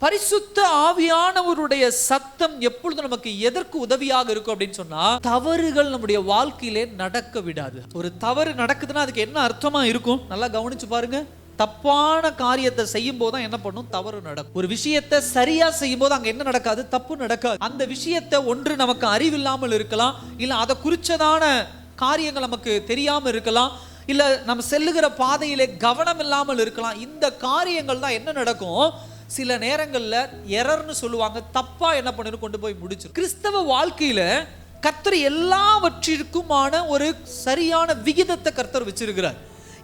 பரிசுத்த ஆவியானவருடைய சத்தம் எப்பொழுது நமக்கு எதற்கு உதவியாக இருக்கும் அப்படின்னு சொன்னா, தவறுகள் நம்முடைய வாழ்க்கையிலே நடக்க விடாது. ஒரு தவறு நடக்குதுன்னா அதுக்கு என்ன அர்த்தமா இருக்கும்? நல்லா கவனிச்சு பாருங்க. தப்பான காரியத்தை செய்யும் போது தான் என்ன பண்ணும்? தவறு நடக்கும். ஒரு விஷயத்தை சரியா செய்யும் போது அங்க என்ன நடக்காது? தப்பு நடக்காது. அந்த விஷயத்தை ஒன்று நமக்கு அறிவில்லாமல் இருக்கலாம், இல்ல அதை குறிச்சதான காரியங்கள் நமக்கு தெரியாம இருக்கலாம், இல்ல நம்ம செல்லுகிற பாதையிலே கவனம் இல்லாமல் இருக்கலாம். இந்த காரியங்கள் தான் என்ன நடக்கும்? சில நேரங்கள்ல எரர்னு சொல்லுவாங்க, தப்பா என்ன பண்ணிரும்? கொண்டு போய் முடிச்சிரும். கிறிஸ்தவ வாழ்க்கையில கர்த்தர் எல்லாவற்றிற்குமான ஒரு சரியான விகிதத்தை கர்த்தர் வச்சிருக்கிறார்.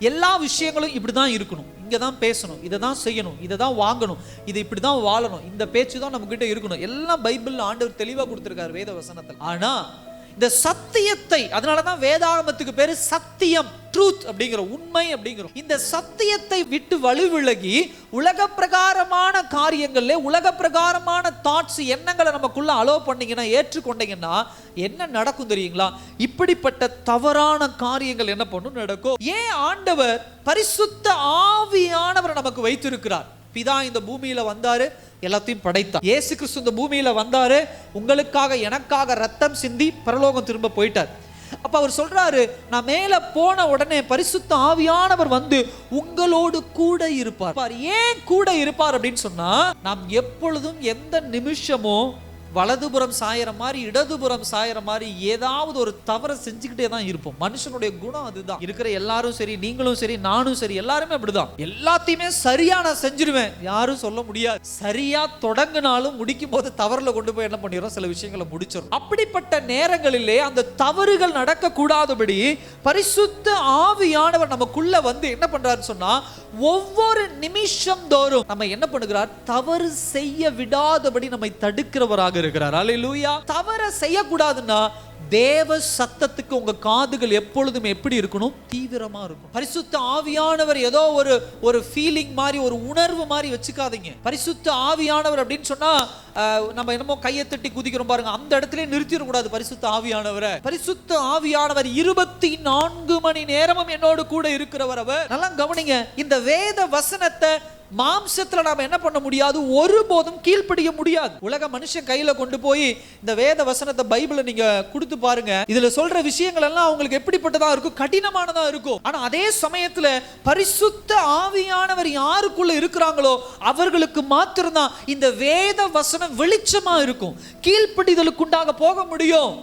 எல்லா விஷயங்களும் இப்படிதான் இருக்கணும், இங்க தான் பேசணும், இதை தான் செய்யணும், இதை தான் வாங்கணும், இது இப்படிதான் வாழணும், இந்த பேச்சு தான் நம்ம கிட்ட இருக்கணும், எல்லாம் பைபிள் ஆண்டவர் தெளிவா கொடுத்திருக்காரு வேத வசனத்தில். ஆனா இந்த சத்தியத்தை, அதனாலதான் வேதாகமத்துக்கு பேரு சத்தியம், ட்ரூத் அப்படிங்கிற, உண்மை அப்படிங்கிறோம். இந்த சத்தியத்தை விட்டு வலுவிலகி உலக பிரகாரமான காரியங்கள்ல, உலக பிரகாரமான தாட்ஸ், எண்ணங்களை நமக்குள்ள அலோ பண்ணீங்கன்னா, ஏற்றுக்கொண்டீங்கன்னா என்ன நடக்கும் தெரியுங்களா? இப்படிப்பட்ட தவறான காரியங்கள் என்ன பண்ணும்? நடக்கும். ஏன் ஆண்டவர் பரிசுத்த ஆவியானவரை நமக்கு வைத்திருக்கிறார்? பிதா இந்த பூமியில வந்தாரு, எல்லாத்தையும் படைத்தார். இயேசு கிறிஸ்து இந்த பூமியில வந்தாரு, உங்களுக்காக எனக்காக ரத்தம் சிந்தி பரலோகம் திரும்ப போயிட்டார். அப்ப அவர் சொல்றாரு, நான் மேல போன உடனே பரிசுத்த ஆவியானவர் வந்து உங்களோடு கூட இருப்பார். ஏன் கூட இருப்பார் அப்படின்னு சொன்னா, நாம் எப்பொழுதும் எந்த நிமிஷமும் வலதுபுறம் சாயற மாதிரி, இடதுபுறம் சாயற மாதிரி ஏதாவது ஒரு தவறை செஞ்சுக்கிட்டே தான் இருப்போம். மனுஷனுடைய குணம் அதுதான். இருக்கிற எல்லாரும் சரி, நீங்களும் சரி, நானும் சரி, எல்லாருமே அப்படிதான். எல்லாத்தையுமே சரியா நான் செஞ்சிருவேன் யாரும் சொல்ல முடியாது. சரியா தொடங்கினாலும் முடிக்கும் போது தவறுல கொண்டு போய் என்ன பண்ணிடுறோம்? சில விஷயங்களை முடிச்சிடும். அப்படிப்பட்ட நேரங்களிலே அந்த தவறுகள் நடக்க கூடாதபடி பரிசுத்த ஆவியானவர் நமக்குள்ள வந்து என்ன பண்றாருன்னு சொன்னா, ஒவ்வொரு நிமிஷம் தோறும் நம்ம என்ன பண்ணுகிறார்? தவறு செய்ய விடாதபடி நம்மை தடுக்கிறவராக இருக்கிறார். அல்லேலூயா. தவற செய்யக்கூடாதுன்னா தேவ சத்தத்துக்கு உங்க காதுகள் எப்பொழுதும் எப்படி இருக்கணும்? தீவிரமா இருக்கும். பரிசுத்த ஆவியானவர் ஏதோ ஒரு ஃபீலிங் மாதிரி, ஒரு உணர்வு மாதிரி வச்சுக்காதீங்க. பரிசுத்த ஆவியானவர் அப்படின்னு சொன்னா நம்ம என்னமோ கையை தட்டி குதிக்கிறோம் பாருங்க, அந்த இடத்துல நிறுத்திடக்கூடாது பரிசுத்த ஆவியானவரை. பரிசுத்த ஆவியானவர் 24 மணி நேரமும் என்னோடு கூட இருக்கிறவர் அவர். நல்லா கவனிங்க. இந்த வேத வசனத்தை மாம்சத்துல நாம என்ன பண்ண முடியாது? ஒருபோதும் கீழ்ப்படிய முடியாது. உலக மனுஷன் கையில கொண்டு போய் இந்த வேத வசனத்தை, பைபிளை நீங்க கொடுத்து பாருங்க, இதுல சொல்ற விஷயங்கள் எல்லாம் அவங்களுக்கு எப்படிப்பட்டதா இருக்கும்? கடினமானதா இருக்கும். ஆனா அதே சமயத்துல பரிசுத்த ஆவியானவர் யாருக்குள்ள இருக்கிறாங்களோ அவர்களுக்கு மாத்திரம்தான் இந்த வேத வசனம் வெளிச்சமா இருக்கும். கீழ்ப்படிதலுக்குண்டாக போக முடியும்.